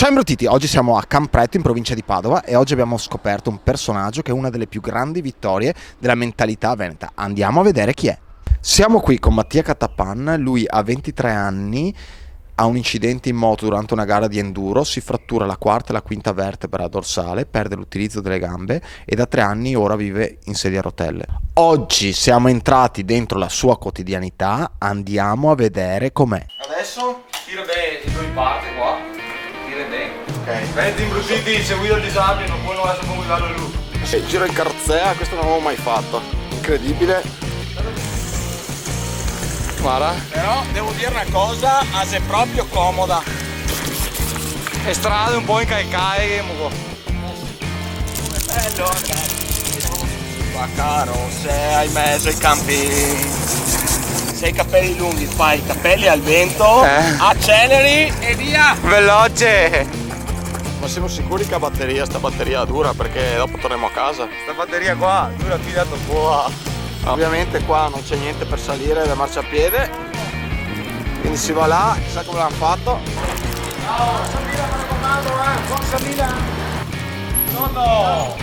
Ciao imbruttiti, oggi siamo a Campretto in provincia di Padova e oggi abbiamo scoperto un personaggio che è una delle più grandi vittorie della mentalità veneta. Andiamo a vedere chi è. Siamo qui con Mattia Catapan, lui ha 23 anni, ha un incidente in moto durante una gara di enduro, si frattura la quarta e la quinta vertebra dorsale, perde l'utilizzo delle gambe e da 3 anni ora vive in sedia a rotelle. Oggi siamo entrati dentro la sua quotidianità, andiamo a vedere com'è. Adesso tira bene i due parti qua, tira bene. Ok. Vedi imbruttiti, se guida il disabile non puoi non essere come guidarlo lui. Sì, giro in carrozzella, questo non l'avevo mai fatto, incredibile. Guarda. Però devo dire una cosa, è proprio comoda. E strade un po' in caicai, mugo. Bello, qua caro, se hai messo i campi, se hai i capelli lunghi fai i capelli al vento, acceleri e via! Veloce! Ma siamo sicuri che sta batteria dura perché dopo torniamo a casa? Sta batteria qua dura più da buona. Ovviamente qua non c'è niente per salire da marciapiede, quindi si va là, chissà come l'hanno fatto. Ciao, Samira, mi raccomando, buon Samira! No!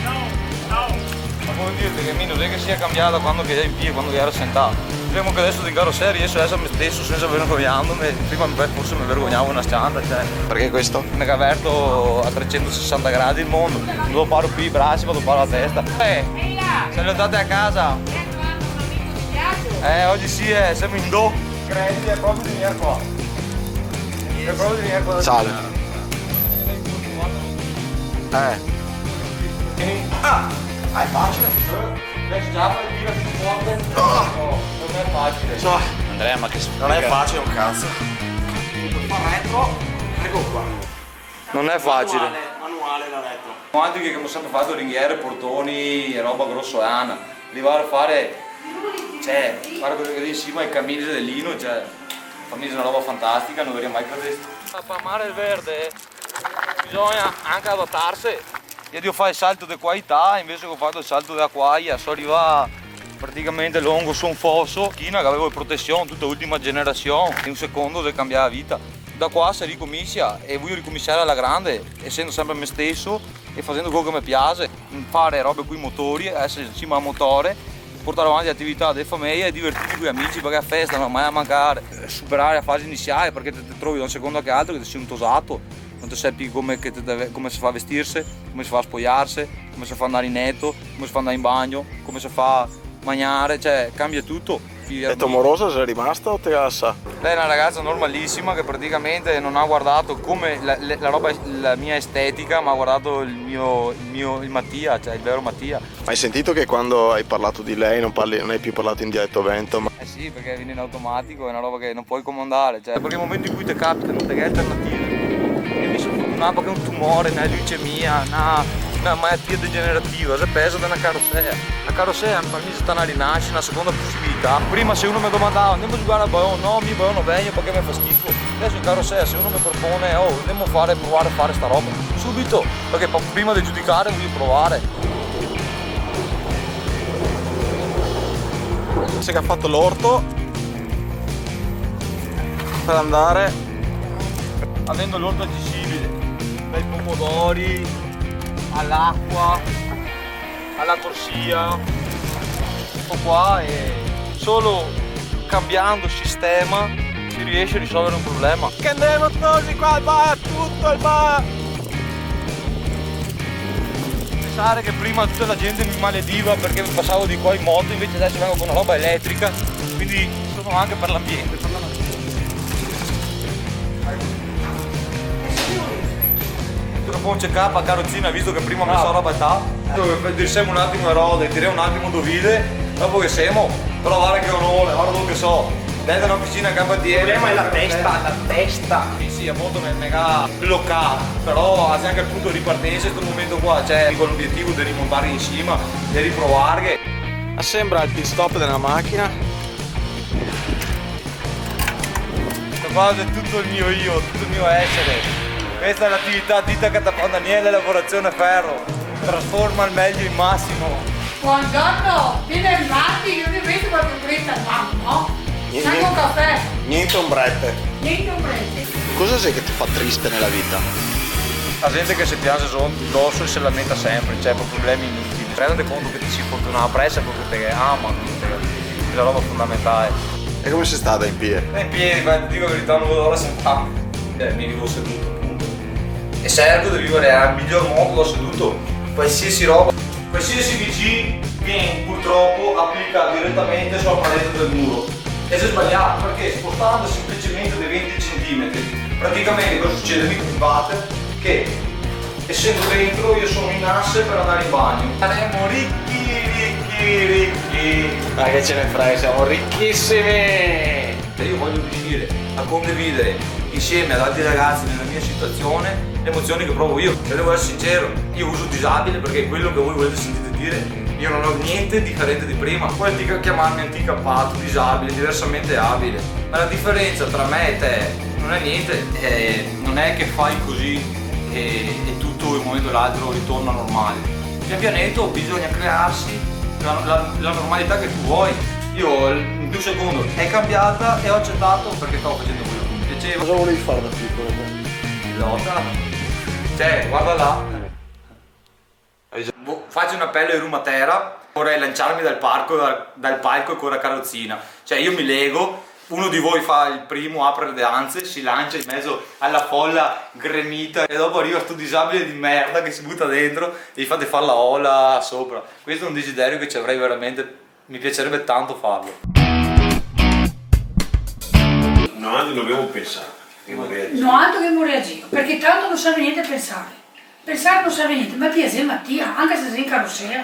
Ma come dirti che non è che sia cambiata quando che ero in piedi, quando ero sentato. Speriamo che adesso di carrosseria riesco a essere me stesso senza vergognarmi. Prima forse mi vergognavo una scianda, cioè. Perché questo? Mi ha aperto a 360 gradi il mondo. Dove paro qui i bracci, vado paro la testa. Se le andate a casa? Oggi sì, siamo in do. Credi, è proprio di venire qua. È proprio di venire qua. Sale. È facile. Adesso già fai tira più forte. No, non è facile. Andrea, ma che non è facile un cazzo. Fa retro, ecco qua. Non è facile. Manuale da retro. Quanti che abbiamo sempre fatto ringhiere, portoni e roba grossolana. Arrivare a fare, cioè, fare quello che lì in cima ai cammini dell'Ino, cioè, fammi una roba fantastica, non avrei mai creduto. Per amare il verde bisogna anche adattarsi. Io devo fare il salto di qualità, invece che ho fatto il salto di acquaia, sono arrivato praticamente lungo su un fosso, che avevo in protezione, tutta ultima generazione, in un secondo di cambiare vita. Da qua si ricomincia e voglio ricominciare alla grande, essendo sempre me stesso e facendo quello che mi piace, fare robe con i motori, essere in cima al motore, portare avanti attività delle famiglie e divertirmi con gli amici perché a festa non mai a mancare, superare la fase iniziale perché ti trovi da un secondo che altro che ti sei un tosato, non ti sappi come si fa a vestirsi, come si fa a spogliarsi, come si fa andare in netto, come si fa andare in bagno, come si fa a mangiare, cioè cambia tutto. E tua morosa sei rimasta o te la sa? Lei è una ragazza normalissima che praticamente non ha guardato come la mia estetica, ma ha guardato il Mattia, cioè il vero Mattia. Hai sentito che quando hai parlato di lei non hai più parlato in dialetto vento? Ma... Eh sì, perché viene in automatico, è una roba che non puoi comandare, cioè perché nel momento in cui ti capita non ti hai alternative. Io mi sono fortunato perché un tumore, una leucemia, una malattia degenerativa, se pesa da una carrozzella. La carrozzella per me è stata una rinascita, una seconda possibilità. Prima se uno mi domandava andiamo a giocare a Bayonne, no, mi Bayonne vengo perché mi fa schifo. Adesso in carrozzella se uno mi propone andiamo a provare a fare sta roba, subito, perché prima di giudicare voglio provare. Se che ha fatto l'orto per andare, avendo l'orto accessibile, dai pomodori all'acqua, alla corsia, tutto qua, e solo cambiando sistema si riesce a risolvere un problema. Che andiamo tutti qua al bar, tutto il bar! Pensare che prima tutta la gente mi malediva perché passavo di qua in moto, invece adesso vengo con una roba elettrica, quindi sono anche per l'ambiente, per la natura. Un check-up a carrozzina, visto che prima mi sono rabattata, dirsiamo un attimo le rode, tiriamo un attimo dovide, dopo che siamo, però guarda che onore, guarda dove che so, dentro una piscina a campantiere. Il problema è la testa. Sì, è molto mega bloccata, però c'è anche il punto di ripartenza in questo momento qua, cioè con l'obiettivo di rimontare in cima e riprovare. sembra il pit stop della macchina. Qua è tutto il mio io, tutto il mio essere. Questa è l'attività Ditta Catapan Daniele, lavorazione ferro, trasforma il meglio in massimo. Buongiorno, vieni arrivati, io ti vedo qualche fretta al banco, no? Sai un caffè? Niente ombrette. Niente ombrette. Cosa sei che ti fa triste nella vita? La gente che si piange addosso e si lamenta sempre, cioè per problemi inutili. Rendete conto che ti si fortuna apprezza proprio te amano, è la roba fondamentale. E come sei stata in piedi? In piedi, ti dico la verità, non vedo l'ora sentare. Mi vivo seduto, appunto. E cerco di vivere al miglior modo da seduto. Qualsiasi roba, qualsiasi VG viene purtroppo applica direttamente sulla parete del muro. E se è sbagliato, perché spostando semplicemente dei 20 cm, praticamente cosa succede? Mi batte che essendo dentro io sono in asse per andare in bagno. Saremo ricchi. Ma che ce ne frega, siamo ricchissimi! E io voglio riuscire a condividere insieme ad altri ragazzi nella mia situazione le emozioni che provo io. Se devo essere sincero, io uso disabile perché è quello che voi volete sentire dire. Io non ho niente di carente di prima. Poi chiamarmi handicappato, disabile, diversamente abile. Ma la differenza tra me e te non è niente, non è che fai così e tutto in un momento o l'altro ritorna normale. Pian pianetto bisogna crearsi la normalità che tu vuoi. Io in 2 secondi è cambiata e ho accettato perché stavo facendo quello che mi piaceva. Cosa volevi fare da piccolo? Pilota. Cioè, guarda là. Faccio un appello ai Rumatera, vorrei lanciarmi dal palco con la carrozzina. Cioè io mi lego, uno di voi fa il primo, apre le danze, si lancia in mezzo alla folla gremita e dopo arriva sto disabile di merda che si butta dentro e gli fate fare la ola sopra. Questo è un desiderio che ci avrei veramente, mi piacerebbe tanto farlo. Noi dobbiamo pensare. No, altro che reagire, perché tanto non serve niente a pensare. Pensare non serve niente, Mattia sei Mattia, anche se sei in carrozzera.